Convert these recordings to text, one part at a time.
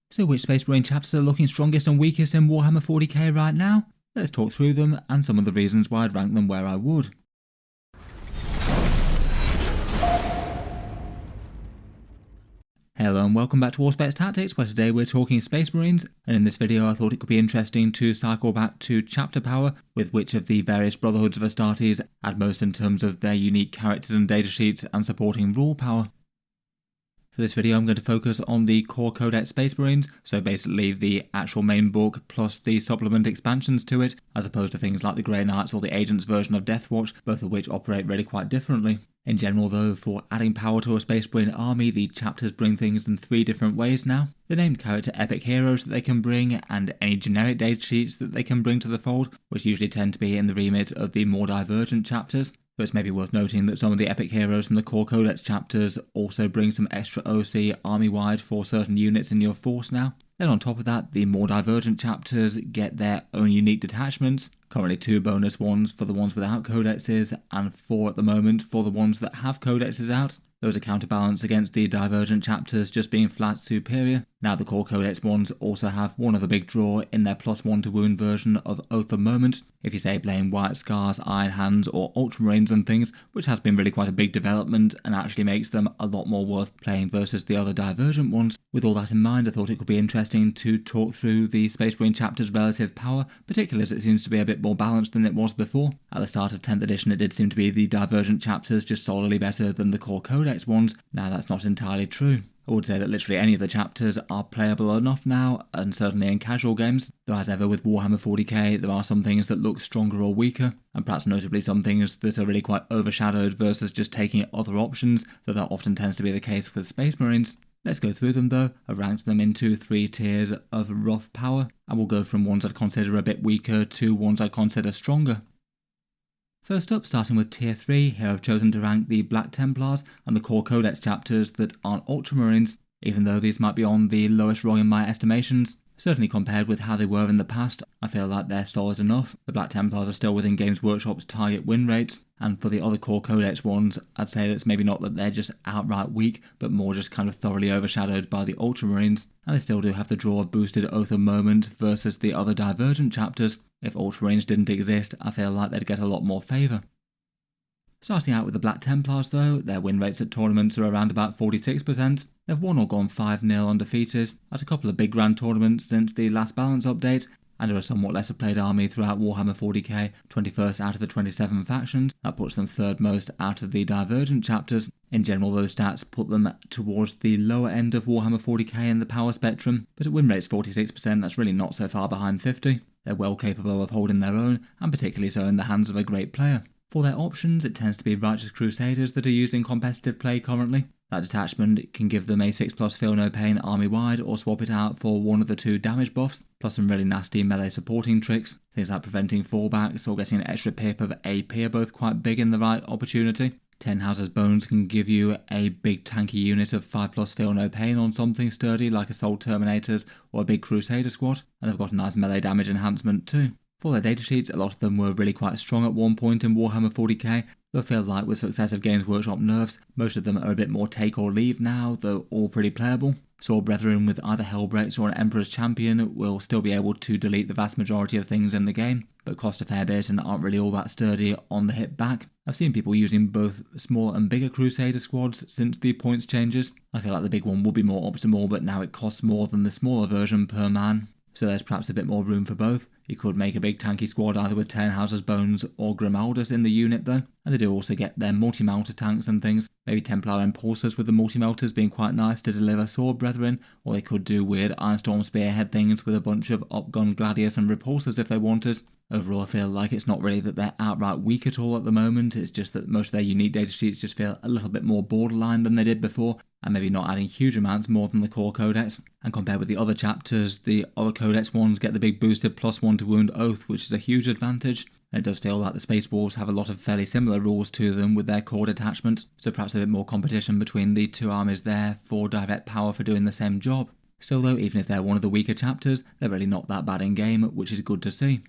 So which Space Marine chapters are looking strongest and weakest in Warhammer 40k right now? Let's talk through them and some of the reasons why I'd rank them where I would. Hello and welcome back to Auspex Tactics, where today we're talking Space Marines, and in this video I thought it could be interesting to cycle back to chapter power with which of the various Brotherhoods of Astartes add most in terms of their unique characters and datasheets and supporting rule power. For this video I'm going to focus on the core Codex Space Marines, so basically the actual main book plus the supplement expansions to it, as opposed to things like the Grey Knights or the Agents version of Deathwatch, both of which operate really quite differently. In general though, for adding power to a Space Marine army, the chapters bring things in 3 different ways now. The named character epic heroes that they can bring, and any generic datasheets that they can bring to the fold, which usually tend to be in the remit of the more divergent chapters. So it's maybe worth noting that some of the epic heroes from the core Codex chapters also bring some extra OC army-wide for certain units in your force now. Then on top of that, the more divergent chapters get their own unique detachments, currently 2 bonus ones for the ones without codexes, and 4 at the moment for the ones that have codexes out. Those are counterbalanced against the divergent chapters just being flat superior. Now the core codex ones also have one other big draw in their +1 to wound version of Oath of Moment. If you say playing White Scars, Iron Hands or Ultramarines and things, which has been really quite a big development and actually makes them a lot more worth playing versus the other divergent ones. With all that in mind, I thought it could be interesting to talk through the Space Marine chapter's relative power, particularly as it seems to be a bit more balanced than it was before. At the start of 10th edition it did seem to be the divergent chapters just solidly better than the core codex ones. Now that's not entirely true. I would say that literally any of the chapters are playable enough now, and certainly in casual games, though as ever with Warhammer 40k there are some things that look stronger or weaker, and perhaps notably some things that are really quite overshadowed versus just taking other options, though that often tends to be the case with Space Marines. Let's go through them though. I've ranked them into 3 tiers of rough power, and we'll go from ones I'd consider a bit weaker to ones I'd consider stronger. First up, starting with tier 3, here I've chosen to rank the Black Templars and the core codex chapters that aren't Ultramarines, even though these might be on the lowest rung in my estimations. Certainly compared with how they were in the past, I feel like they're solid enough. The Black Templars are still within Games Workshop's target win rates, and for the other core codex ones, I'd say that it's maybe not that they're just outright weak, but more just kind of thoroughly overshadowed by the Ultramarines, and they still do have the draw of boosted Oath of Moment versus the other divergent chapters. If Ultramarines didn't exist, I feel like they'd get a lot more favour. Starting out with the Black Templars though, their win rates at tournaments are around about 46%. They've won or gone 5-0 undefeated at a couple of big grand tournaments since the last balance update, and are a somewhat lesser played army throughout Warhammer 40k, 21st out of the 27 factions. That puts them 3rd most out of the divergent chapters. In general, those stats put them towards the lower end of Warhammer 40k in the power spectrum, but at win rates 46%, that's really not so far behind 50. They're well capable of holding their own, and particularly so in the hands of a great player. For their options, it tends to be Righteous Crusaders that are used in competitive play currently. That detachment can give them a 6+ feel no pain army-wide, or swap it out for one of the 2 damage buffs, plus some really nasty melee supporting tricks. Things like preventing fallbacks or getting an extra pip of AP are both quite big in the right opportunity. 10 Houses Bones can give you a big tanky unit of 5+ feel no pain on something sturdy like Assault Terminators or a big Crusader squad, and they've got a nice melee damage enhancement too. For their datasheets, a lot of them were really quite strong at one point in Warhammer 40k, though I feel like with successive Games Workshop nerfs, most of them are a bit more take or leave now, though all pretty playable. Sword Brethren with either Hellbreaks or an Emperor's Champion will still be able to delete the vast majority of things in the game, but cost a fair bit and aren't really all that sturdy on the hit back. I've seen people using both small and bigger Crusader squads since the points changes. I feel like the big one would be more optimal, but now it costs more than the smaller version per man, so there's perhaps a bit more room for both. You could make a big tanky squad either with 10 Houses Bones or Grimaldus in the unit though, and they do also get their multi-melter tanks and things. Maybe Templar Impulsors with the multi-melters being quite nice to deliver Sword Brethren, or they could do weird Ironstorm Spearhead things with a bunch of Upgun Gladius and Repulsors if they wanted. Overall I feel like it's not really that they're outright weak at all at the moment, it's just that most of their unique datasheets just feel a little bit more borderline than they did before, and maybe not adding huge amounts more than the core codex. And compared with the other chapters, the other codex ones get the big boosted +1 to wound Oath, which is a huge advantage. And it does feel like the Space Wolves have a lot of fairly similar rules to them with their core detachment, so perhaps a bit more competition between the 2 armies there for direct power for doing the same job. Still though, even if they're one of the weaker chapters, they're really not that bad in game, which is good to see.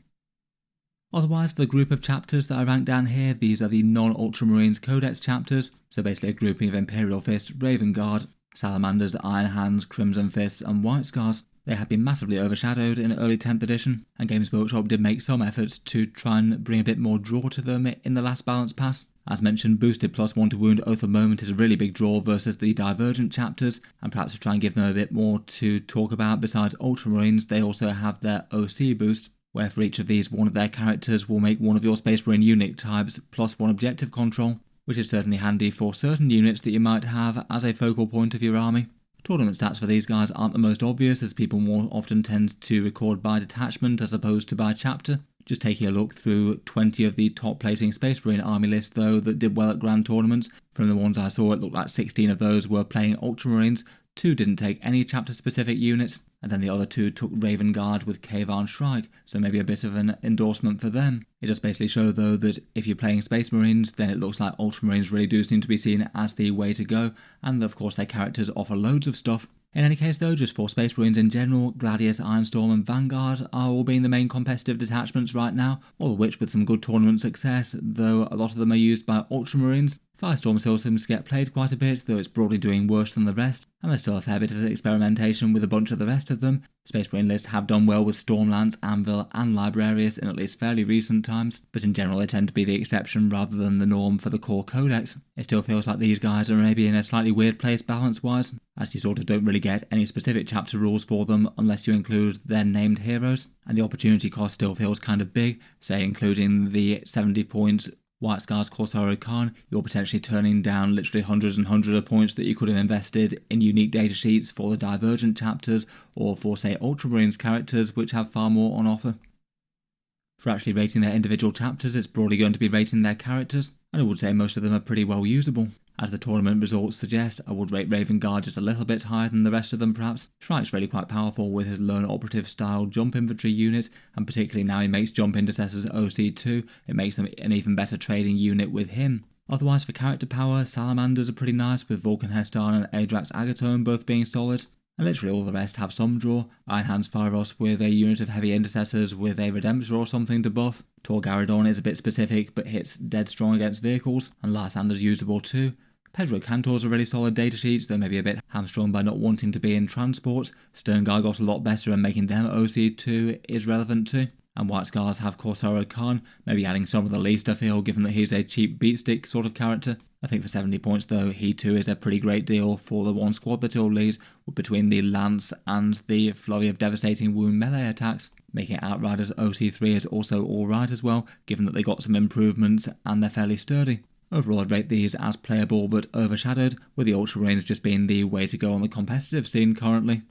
Otherwise, for the group of chapters that I ranked down here, these are the non-Ultramarines Codex chapters, so basically a grouping of Imperial Fist, Raven Guard, Salamanders, Iron Hands, Crimson Fists and White Scars. They had been massively overshadowed in early 10th edition, and Games Workshop did make some efforts to try and bring a bit more draw to them in the last balance pass. As mentioned, boosted +1 to wound Oath of Moment is a really big draw versus the Divergent chapters, and perhaps to try and give them a bit more to talk about besides Ultramarines, they also have their OC boost, where for each of these, one of their characters will make one of your Space Marine unit types +1 objective control, which is certainly handy for certain units that you might have as a focal point of your army. Tournament stats for these guys aren't the most obvious, as people more often tend to record by detachment as opposed to by chapter. Just taking a look through 20 of the top placing Space Marine army lists though that did well at grand tournaments. From the ones I saw, it looked like 16 of those were playing Ultramarines, 2 didn't take any chapter specific units, and then the other 2 took Raven Guard with Kavan Shrike, so maybe a bit of an endorsement for them. It does basically show though that if you're playing Space Marines, then it looks like Ultramarines really do seem to be seen as the way to go, and of course their characters offer loads of stuff. In any case though, just for Space Marines in general, Gladius, Ironstorm and Vanguard are all being the main competitive detachments right now, all of which with some good tournament success, though a lot of them are used by Ultramarines. Firestorm still seems to get played quite a bit, though it's broadly doing worse than the rest, and there's still a fair bit of experimentation with a bunch of the rest of them. Space Marine lists have done well with Stormlance, Anvil and Librarius in at least fairly recent times, but in general they tend to be the exception rather than the norm for the core codex. It still feels like these guys are maybe in a slightly weird place balance-wise, as you sort of don't really get any specific chapter rules for them unless you include their named heroes, and the opportunity cost still feels kind of big, say including the 70 points White Scars Corsair Khan, you're potentially turning down literally hundreds and hundreds of points that you could have invested in unique datasheets for the Divergent chapters or for say Ultramarines characters which have far more on offer. For actually rating their individual chapters, it's broadly going to be rating their characters, and I would say most of them are pretty well usable. As the tournament results suggest, I would rate Raven Guard just a little bit higher than the rest of them perhaps. Shrike's really quite powerful with his lone operative style jump infantry unit, and particularly now he makes jump intercessors OC2, it makes them an even better trading unit with him. Otherwise for character power, Salamanders are pretty nice with Vulcan Hestan and Adrax Agatone both being solid. And literally all the rest have some draw. Iron Hands Phyros with a unit of heavy intercessors with a Redemptor or something to buff. Tor Garadon is a bit specific but hits dead strong against vehicles, and Lysander's usable too. Pedro Cantor's a really solid datasheets, though maybe a bit hamstrung by not wanting to be in transport. Stern Guy got a lot better and making them OC2 is relevant too. And White Scars have Corsair Khan, maybe adding some of the least I feel given that he's a cheap beatstick sort of character. I think for 70 points though, he too is a pretty great deal for the one squad that he'll lead, between the Lance and the flurry of devastating wound melee attacks. Making Outriders OC3 is also alright as well, given that they got some improvements and they're fairly sturdy. Overall I'd rate these as playable but overshadowed, with the Ultramarines just being the way to go on the competitive scene currently.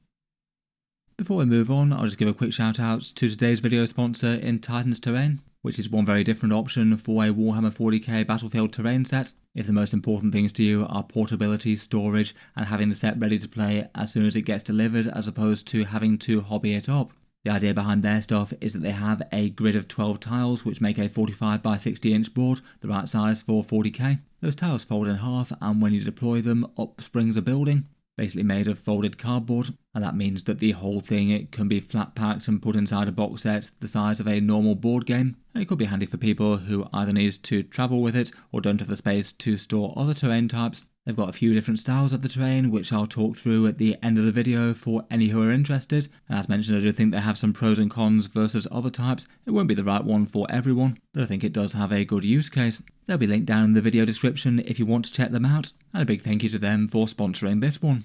Before we move on, I'll just give a quick shout out to today's video sponsor in Titan's Terrain, which is one very different option for a Warhammer 40k battlefield terrain set. If the most important things to you are portability, storage, and having the set ready to play as soon as it gets delivered as opposed to having to hobby it up. The idea behind their stuff is that they have a grid of 12 tiles which make a 45 by 60 inch board, the right size for 40k. Those tiles fold in half, and when you deploy them, up springs a building, basically made of folded cardboard, and that means that the whole thing can be flat packed and put inside a box set the size of a normal board game, and it could be handy for people who either need to travel with it or don't have the space to store other terrain types. They've got a few different styles of the terrain which I'll talk through at the end of the video for any who are interested, and as mentioned I do think they have some pros and cons versus other types. It won't be the right one for everyone, but I think it does have a good use case. They'll be linked down in the video description if you want to check them out, and a big thank you to them for sponsoring this one.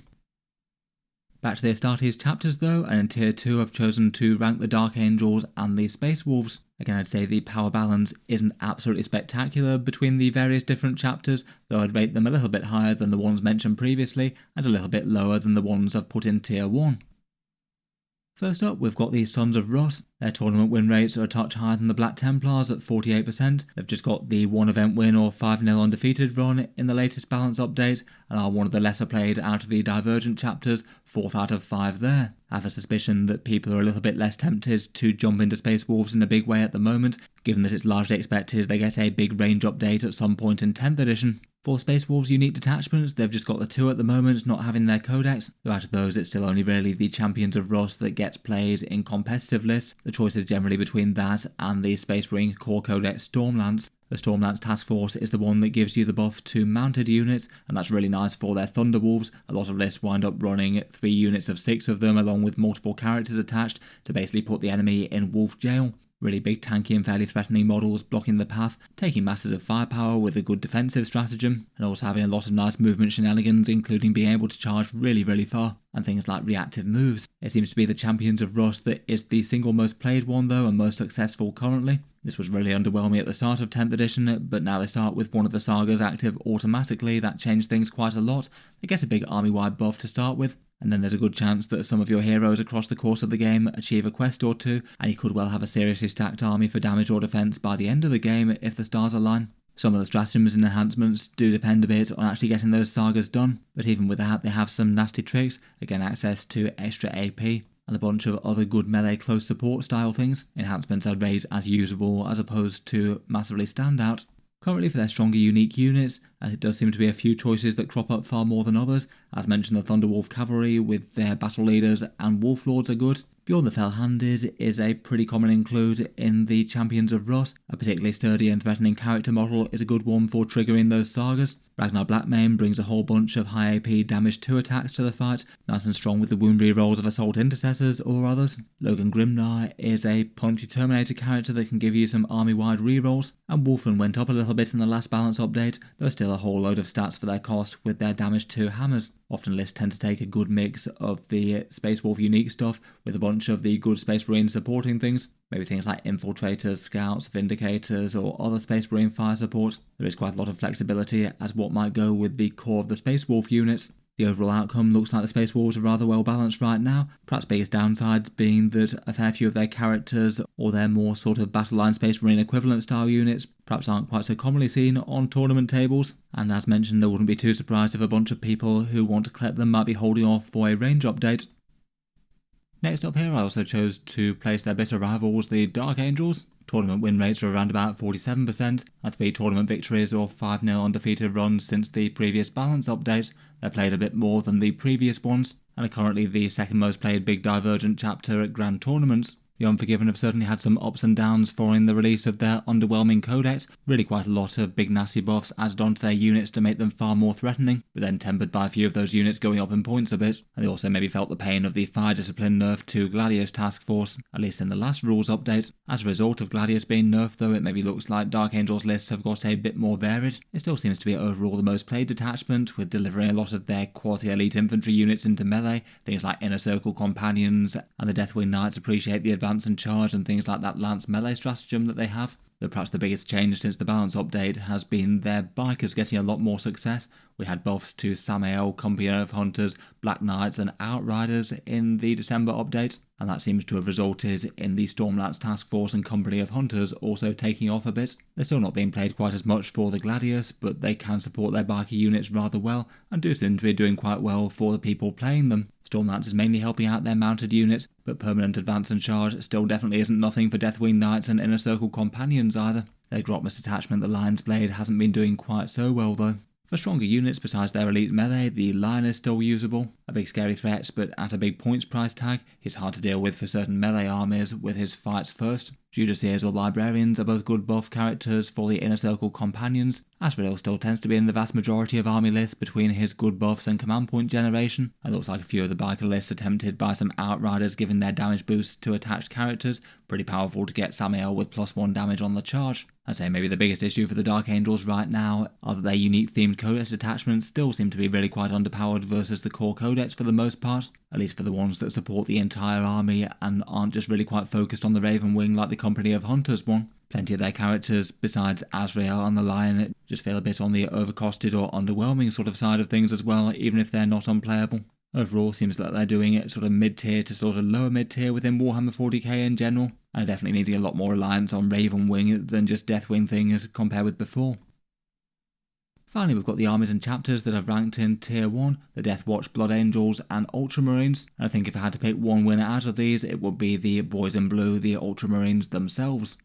Back to the Astartes chapters though, and in tier 2 I've chosen to rank the Dark Angels and the Space Wolves. Again I'd say the power balance isn't absolutely spectacular between the various different chapters, though I'd rate them a little bit higher than the ones mentioned previously, and a little bit lower than the ones I've put in tier 1. First up, we've got the Sons of Ross. Their tournament win rates are a touch higher than the Black Templars at 48%. They've just got the one event win or 5-0 undefeated run in the latest balance update, and are one of the lesser played out of the Divergent chapters, 4th out of 5 there. I have a suspicion that people are a little bit less tempted to jump into Space Wolves in a big way at the moment, given that it's largely expected they get a big range update at some point in 10th edition. For Space Wolves unique detachments, they've just got the 2 at the moment, not having their codex, though out of those it's still only really the Champions of Ross that gets played in competitive lists. The choice is generally between that and the Space Marine core codex Stormlance, The Stormlance Task Force is the one that gives you the buff to mounted units, and that's really nice for their Thunderwolves. A lot of lists wind up running 3 units of 6 of them along with multiple characters attached to basically put the enemy in wolf jail. Really big, tanky and fairly threatening models blocking the path, taking masses of firepower with a good defensive stratagem, and also having a lot of nice movement shenanigans, including being able to charge really far, and things like reactive moves. It seems to be the Champions of Rust that is the single most played one though, and most successful currently. This was really underwhelming at the start of 10th edition, but now they start with one of the sagas active automatically. That changed things quite a lot. They get a big army-wide buff to start with, and then there's a good chance that some of your heroes across the course of the game achieve a quest or two, and you could well have a seriously stacked army for damage or defense by the end of the game if the stars align. Some of the stratagems and enhancements do depend a bit on actually getting those sagas done, but even with that they have some nasty tricks, again access to extra AP, and a bunch of other good melee close support style things. Enhancements I'd rate as usable as opposed to massively standout. Currently for their stronger unique units, as it does seem to be a few choices that crop up far more than others. As mentioned, the Thunderwolf Cavalry with their battle leaders and Wolf Lords are good. Beyond the Fell-Handed is a pretty common include in the Champions of Rust. A particularly sturdy and threatening character model is a good one for triggering those sagas. Ragnar Blackmane brings a whole bunch of high AP damage 2 attacks to the fight, nice and strong with the wound rerolls of Assault Intercessors or others. Logan Grimnar is a punchy Terminator character that can give you some army-wide rerolls, and Wolfen went up a little bit in the last balance update, though still a whole load of stats for their cost with their damage 2 hammers. Often lists tend to take a good mix of the Space Wolf unique stuff with a bunch of the good Space Marines supporting things, maybe things like Infiltrators, Scouts, Vindicators or other Space Marine fire support. There is quite a lot of flexibility as what might go with the core of the Space Wolf units. The overall outcome looks like the Space Wolves are rather well balanced right now, perhaps biggest downsides being that a fair few of their characters or their more sort of battle line Space Marine equivalent style units perhaps aren't quite so commonly seen on tournament tables, and as mentioned I wouldn't be too surprised if a bunch of people who want to collect them might be holding off for a range update. Next up here I also chose to place their bitter rivals, the Dark Angels. Tournament win rates are around about 47%, and 3 tournament victories or 5-0 undefeated runs since the previous balance update. They played a bit more than the previous ones, and are currently the second most played Big Divergent chapter at Grand Tournaments. The Unforgiven have certainly had some ups and downs following the release of their underwhelming codex, really quite a lot of big nasty buffs added onto their units to make them far more threatening, but then tempered by a few of those units going up in points a bit, and they also maybe felt the pain of the Fire Discipline nerf to Gladius Task Force, at least in the last rules update. As a result of Gladius being nerfed though, it maybe looks like Dark Angels lists have got a bit more varied. It still seems to be overall the most played detachment, with delivering a lot of their quality elite infantry units into melee. Things like Inner Circle Companions and the Deathwing Knights appreciate the advance and charge and things like that Lance melee stratagem that they have. Though perhaps the biggest change since the balance update has been their bikers getting a lot more success. We had buffs to Samael, Company of Hunters, Black Knights and Outriders in the December update, and that seems to have resulted in the Stormlance Task Force and Company of Hunters also taking off a bit. They're still not being played quite as much for the Gladius, but they can support their biker units rather well, and do seem to be doing quite well for the people playing them. Stormlance is mainly helping out their mounted units, but permanent advance and charge still definitely isn't nothing for Deathwing Knights and Inner Circle Companions either. Their Grotmus detachment, the Lion's Blade, hasn't been doing quite so well though. For stronger units besides their elite melee, the Lion is still usable. A big scary threat, but at a big points price tag. He's hard to deal with for certain melee armies with his fights first. Judaseers or Librarians are both good buff characters for the Inner Circle Companions. Asriel still tends to be in the vast majority of army lists between his good buffs and command point generation. It looks like a few of the biker lists are tempted by some Outriders giving their damage boost to attached characters. Pretty powerful to get Samael with +1 damage on the charge. I'd say maybe the biggest issue for the Dark Angels right now are that their unique themed codex attachments still seem to be really quite underpowered versus the core codex for the most part, at least for the ones that support the entire army and aren't just really quite focused on the Raven Wing like the Company of Hunters one. Plenty of their characters, besides Asriel and the Lion, just feel a bit on the overcosted or underwhelming sort of side of things as well, even if they're not unplayable. Overall, seems like they're doing it sort of mid-tier to sort of lower mid-tier within Warhammer 40k in general, and definitely needing a lot more reliance on Raven Wing than just Deathwing things compared with before. Finally, we've got the armies and chapters that I've ranked in Tier 1, the Deathwatch, Blood Angels and Ultramarines, and I think if I had to pick one winner out of these, it would be the Boys in Blue, the Ultramarines themselves.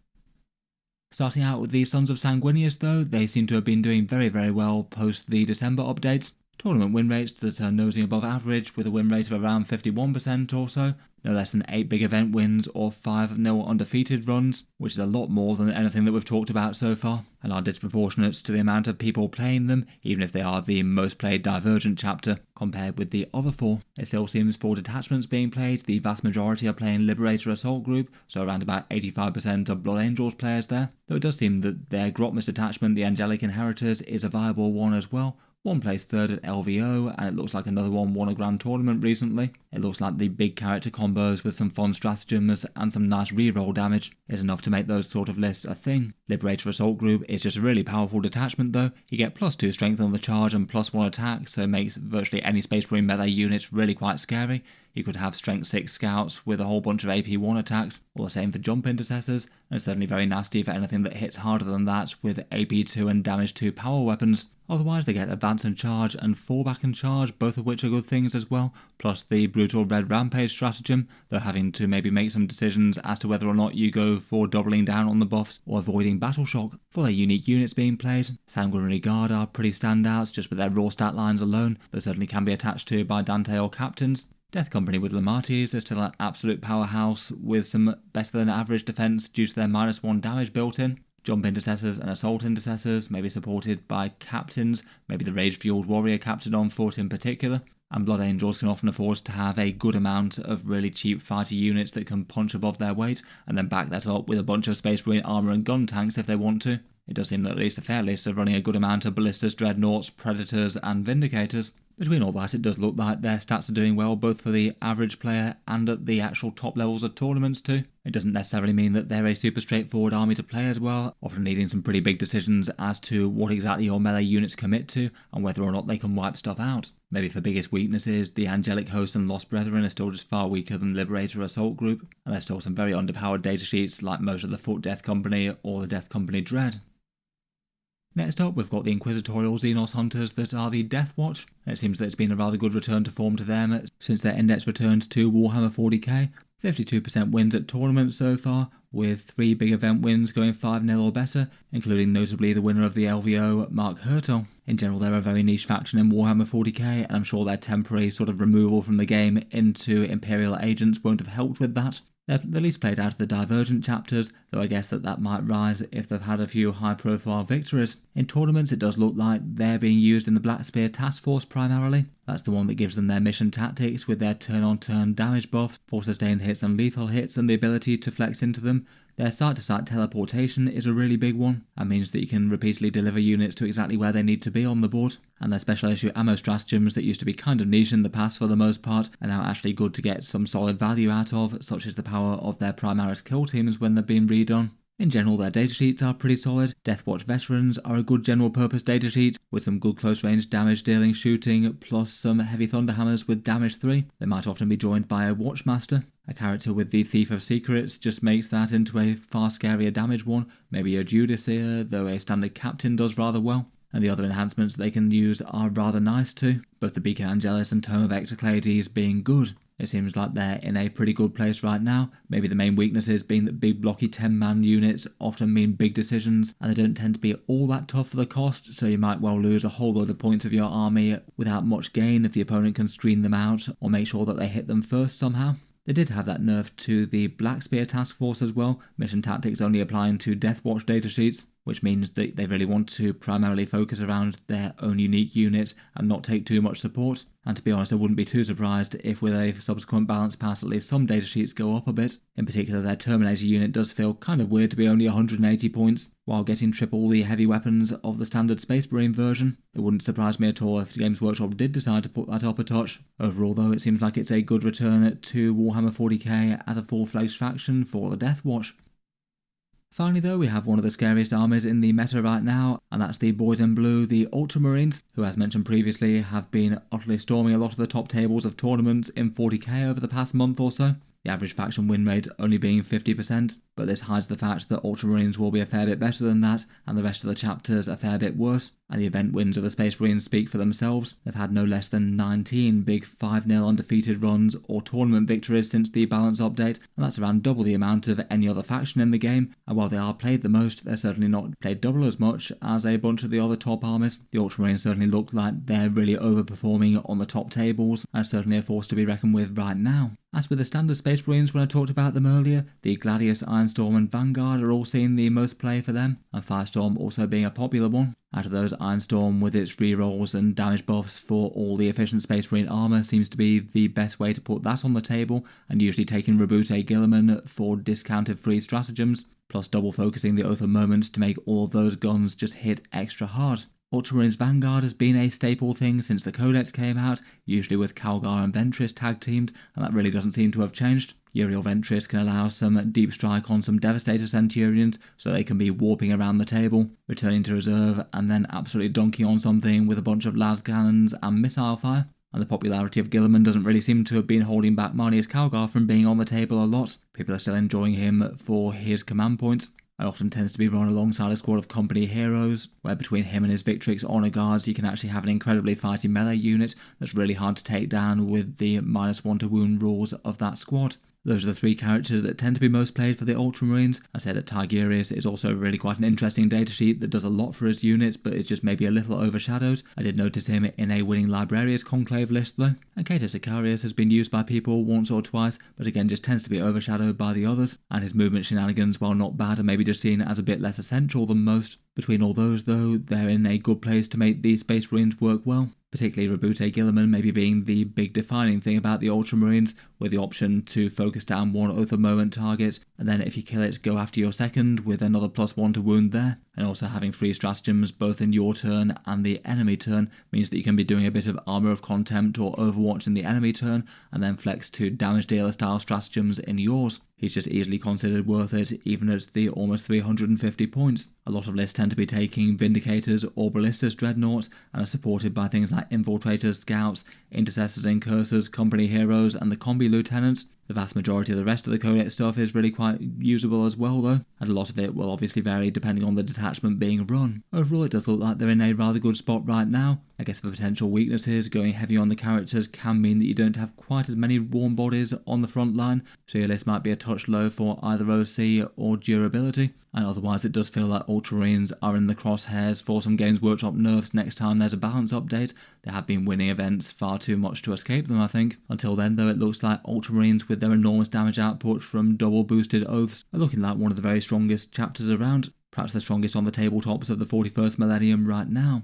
Starting out with the Sons of Sanguinius though, they seem to have been doing very well post the December updates. Tournament win rates that are nosing above average with a win rate of around 51% or so, no less than 8 big event wins or 5-0 undefeated runs, which is a lot more than anything that we've talked about so far, and are disproportionate to the amount of people playing them, even if they are the most played Divergent chapter, compared with the other 4. It still seems 4 detachments being played, the vast majority are playing Liberator Assault Group, so around about 85% of Blood Angels players there, though it does seem that their Grotmus detachment, the Angelic Inheritors, is a viable one as well. One placed 3rd at LVO, and it looks like another one won a grand tournament recently. It looks like the big character combos with some fun stratagems and some nice reroll damage is enough to make those sort of lists a thing. Liberator Assault Group is just a really powerful detachment though. You get +2 strength on the charge and +1 attack, so it makes virtually any Space Marine melee units really quite scary. You could have strength 6 scouts with a whole bunch of AP 1 attacks, or the same for jump intercessors, and it's certainly very nasty for anything that hits harder than that with AP 2 and damage 2 power weapons. Otherwise they get advance and charge and fallback and charge, both of which are good things as well, plus the brutal red rampage stratagem, though having to maybe make some decisions as to whether or not you go for doubling down on the buffs or avoiding battle shock. For their unique units being played, Sanguinary Guard are pretty standouts just with their raw stat lines alone, that certainly can be attached to by Dante or captains. Death Company with Lamatis are still an absolute powerhouse with some better than average defense due to their -1 damage built in. Jump intercessors and assault intercessors may be supported by captains, maybe the rage-fueled warrior captain on foot in particular, and Blood Angels can often afford to have a good amount of really cheap fighter units that can punch above their weight, and then back that up with a bunch of Space Marine armour and gun tanks if they want to. It does seem that at least a fair list are running a good amount of Ballistas, Dreadnoughts, Predators and Vindicators. Between all that, it does look like their stats are doing well both for the average player and at the actual top levels of tournaments too. It doesn't necessarily mean that they're a super straightforward army to play as well, often needing some pretty big decisions as to what exactly your melee units commit to and whether or not they can wipe stuff out. Maybe for biggest weaknesses, the Angelic Host and Lost Brethren are still just far weaker than Liberator Assault Group, and there's still some very underpowered datasheets like most of the Foot Death Company or the Death Company Dread. Next up, we've got the Inquisitorial Xenos Hunters that are the Deathwatch, and it seems that it's been a rather good return to form to them since their index returned to Warhammer 40K. 52% wins at tournaments so far, with 3 big event wins going 5-0 or better, including notably the winner of the LVO, Mark Hertel. In general, they're a very niche faction in Warhammer 40k, and I'm sure their temporary sort of removal from the game into Imperial agents won't have helped with that. They're the least played out of the Divergent chapters, though I guess that might rise if they've had a few high-profile victories. In tournaments, it does look like they're being used in the Black Spear Task Force primarily. That's the one that gives them their mission tactics with their turn-on-turn damage buffs, for sustained hits and lethal hits, and the ability to flex into them. Their site-to-site teleportation is a really big one, and means that you can repeatedly deliver units to exactly where they need to be on the board. And their special issue ammo stratagems that used to be kind of niche in the past for the most part are now actually good to get some solid value out of, such as the power of their Primaris kill teams when they've been redone. In general, their datasheets are pretty solid. Deathwatch Veterans are a good general purpose datasheet with some good close range damage dealing shooting, plus some heavy thunderhammers with damage 3. They might often be joined by a Watchmaster. A character with the Thief of Secrets just makes that into a far scarier damage one. Maybe a Judas here, though a standard captain does rather well. And the other enhancements they can use are rather nice too, both the Beacon Angelus and Tome of Exoclades being good. It seems like they're in a pretty good place right now, maybe the main weaknesses being that big blocky 10-man units often mean big decisions, and they don't tend to be all that tough for the cost, so you might well lose a whole load of points of your army without much gain if the opponent can screen them out or make sure that they hit them first somehow. They did have that nerf to the Black Spear Task Force as well, mission tactics only applying to Deathwatch datasheets, which means that they really want to primarily focus around their own unique unit and not take too much support. And to be honest, I wouldn't be too surprised if with a subsequent balance pass at least some datasheets go up a bit. In particular, their Terminator unit does feel kind of weird to be only 180 points, while getting triple the heavy weapons of the standard Space Marine version. It wouldn't surprise me at all if Games Workshop did decide to put that up a touch. Overall though, it seems like it's a good return to Warhammer 40k as a full-fledged faction for the Deathwatch. Finally though, we have one of the scariest armies in the meta right now, and that's the boys in blue, the Ultramarines, who as mentioned previously have been utterly storming a lot of the top tables of tournaments in 40k over the past month or so. the average faction win rate only being 50%, but this hides the fact that Ultramarines will be a fair bit better than that, and the rest of the chapters a fair bit worse, and the event wins of the Space Marines speak for themselves. They've had no less than 19 big 5-0 undefeated runs or tournament victories since the balance update, and that's around double the amount of any other faction in the game, and while they are played the most, they're certainly not played double as much as a bunch of the other top armies. The Ultramarines certainly look like they're really overperforming on the top tables, and certainly a force to be reckoned with right now. As with the standard Space Marines when I talked about them earlier, the Gladius, Ironstorm and Vanguard are all seeing the most play for them, and Firestorm also being a popular one. Out of those, Ironstorm with its rerolls and damage buffs for all the efficient Space Marine armour seems to be the best way to put that on the table, and usually taking Rebute Guilliman for discounted free stratagems, plus double focusing the Oath of Moments to make all of those guns just hit extra hard. Ultramarines Vanguard has been a staple thing since the Codex came out, usually with Calgar and Ventress tag teamed, and that really doesn't seem to have changed. Uriel Ventress can allow some deep strike on some Devastator Centurions, so they can be warping around the table, returning to reserve, and then absolutely dunking on something with a bunch of las cannons and missile fire. And the popularity of Guilliman doesn't really seem to have been holding back Marnius Calgar from being on the table a lot. People are still enjoying him for his command points, and often tends to be run alongside a squad of company heroes, where between him and his Victrix Honor Guards you can actually have an incredibly fighty melee unit that's really hard to take down with the -1 to wound rules of that squad. Those are the three characters that tend to be most played for the Ultramarines. I say that Tigurius is also really quite an interesting datasheet that does a lot for his units, but is just maybe a little overshadowed. I did notice him in a winning Librarius Conclave list though. And Catus Sicarius has been used by people once or twice, but again just tends to be overshadowed by the others, and his movement shenanigans, while not bad, are maybe just seen as a bit less essential than most. Between all those though, they're in a good place to make these Space Marines work well. Particularly Rebute Guilliman maybe being the big defining thing about the Ultramarines, with the option to focus down one Oath of Moment target, and then if you kill it, go after your second with another +1 to wound there. And also having free stratagems both in your turn and the enemy turn means that you can be doing a bit of Armour of Contempt or Overwatch in the enemy turn, and then flex to damage dealer style stratagems in yours. He's just easily considered worth it, even at the almost 350 points. A lot of lists tend to be taking Vindicators or Ballistas Dreadnoughts, and are supported by things like Infiltrators, Scouts, Intercessors, Incursors, Company Heroes, and the Combi Lieutenants. The vast majority of the rest of the Codex stuff is really quite usable as well though, and a lot of it will obviously vary depending on the detachment being run. Overall it does look like they're in a rather good spot right now. I guess for potential weaknesses, going heavy on the characters can mean that you don't have quite as many warm bodies on the front line, so your list might be a touch low for either OC or durability, and otherwise it does feel like Ultramarines are in the crosshairs for some Games Workshop nerfs next time there's a balance update. They have been winning events far too much to escape them, I think. Until then though, it looks like Ultramarines with their enormous damage output from double boosted oaths are looking like one of the very strongest chapters around, perhaps the strongest on the tabletops of the 41st millennium right now.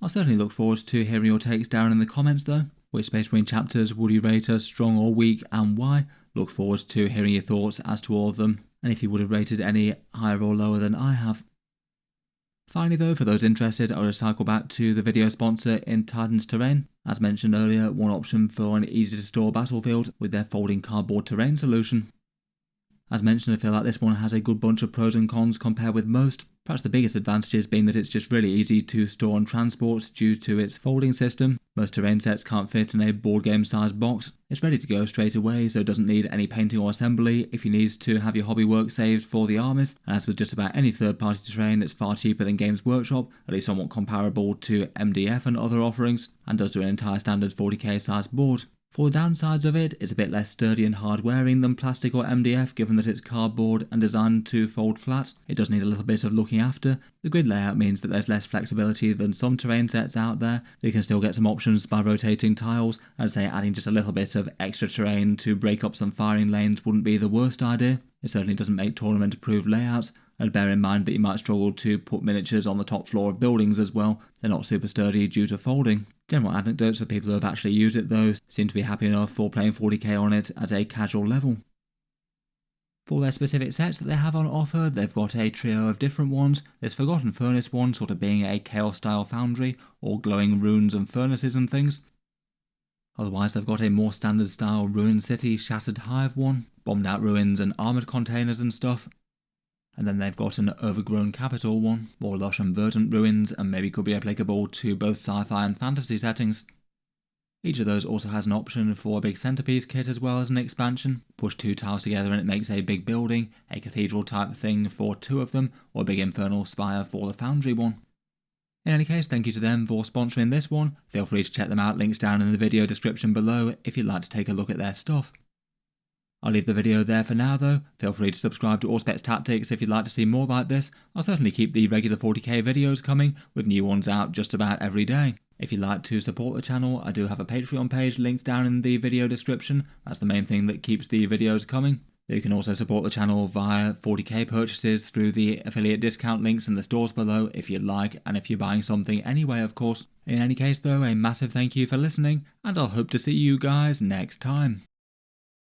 I'll certainly look forward to hearing your takes down in the comments though. Which Space Marine chapters would you rate as strong or weak, and why? Look forward to hearing your thoughts as to all of them, and if you would have rated any higher or lower than I have. Finally though, for those interested, I'll just cycle back to the video sponsor in Titan's Terrain. As mentioned earlier, one option for an easy to store battlefield with their folding cardboard terrain solution. As mentioned, I feel like this one has a good bunch of pros and cons compared with most. Perhaps the biggest advantages being that it's just really easy to store and transport due to its folding system. Most terrain sets can't fit in a board game sized box. It's ready to go straight away, so it doesn't need any painting or assembly if you need to have your hobby work saved for the armies. And as with just about any third party terrain, it's far cheaper than Games Workshop, at least somewhat comparable to MDF and other offerings, and does do an entire standard 40k sized board. For the downsides of it, it's a bit less sturdy and hard wearing than plastic or MDF, given that it's cardboard and designed to fold flat. It does need a little bit of looking after. The grid layout means that there's less flexibility than some terrain sets out there. You can still get some options by rotating tiles, and say adding just a little bit of extra terrain to break up some firing lanes wouldn't be the worst idea. It certainly doesn't make tournament approved layouts, and bear in mind that you might struggle to put miniatures on the top floor of buildings as well. They're not super sturdy due to folding. General anecdotes for people who have actually used it though seem to be happy enough for playing 40k on it at a casual level. For their specific sets that they have on offer, they've got a trio of different ones. There's Forgotten Furnace one, sort of being a chaos style foundry, all glowing runes and furnaces and things. Otherwise they've got a more standard style Ruined City Shattered Hive one, bombed out ruins and armoured containers and stuff. And then they've got an Overgrown Capital one, more lush and verdant ruins, and maybe could be applicable to both sci-fi and fantasy settings. Each of those also has an option for a big centerpiece kit as well as an expansion. Push 2 tiles together and it makes a big building, a cathedral type thing for 2 of them, or a big infernal spire for the foundry one. In any case, thank you to them for sponsoring this one. Feel free to check them out, links down in the video description below if you'd like to take a look at their stuff. I'll leave the video there for now though. Feel free to subscribe to Auspex Tactics if you'd like to see more like this. I'll certainly keep the regular 40k videos coming, with new ones out just about every day. If you'd like to support the channel, I do have a Patreon page, links down in the video description. That's the main thing that keeps the videos coming. You can also support the channel via 40k purchases through the affiliate discount links in the stores below if you'd like, and if you're buying something anyway, of course. In any case though, a massive thank you for listening, and I'll hope to see you guys next time.